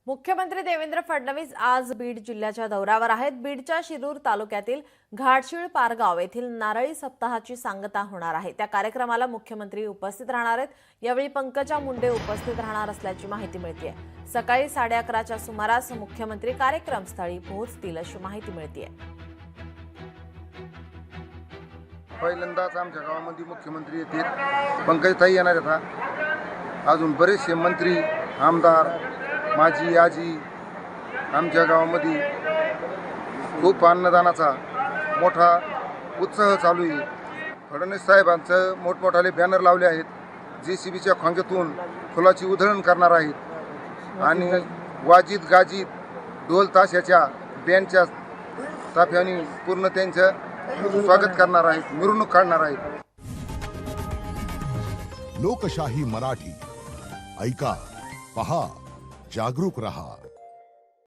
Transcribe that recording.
मुख्यमंत्री देवेंद्र फडणवीस आज बीड जिल्ह्याच्या दौऱ्यावर आहेत। बीडच्या शिरूर तालुक्यातील घाटशीळ पारगाव येथील नारळी सप्ताहाची सांगता होणार आहे। त्या कार्यक्रमाला मुख्यमंत्री उपस्थित राहणार आहेत। यावेळी पंकजा मुंडे उपस्थित राहणार असल्याची माहिती मिळते। सकाळी 11:30च्या सुमारास मुख्यमंत्री कार्यक्रमस्थळी पोहोचतील अशी माहिती मिळते। पहिल्यांदाच आमच्या गावामध्ये मुख्यमंत्री येतील, पंकजताई येणार आहेत। अजून बरेचसे मंत्री, आमदार, माजी आजी आमच्या गावामध्ये खूप अन्नदानाचा मोठा उत्साह चालू आहे। फडणवीस साहेबांचं मोठमोठाले बॅनर लावले आहेत। JCBच्या खोंग्यातून फुलाची उधळण करणार आहेत आणि वाजित गाजित ढोल ताशाच्या बँडच्या ताफ्याने पूर्ण त्यांचं स्वागत करणार आहेत, मिरवणूक काढणार आहेत। लोकशाही मराठी ऐका, पहा, जागरूक रहा।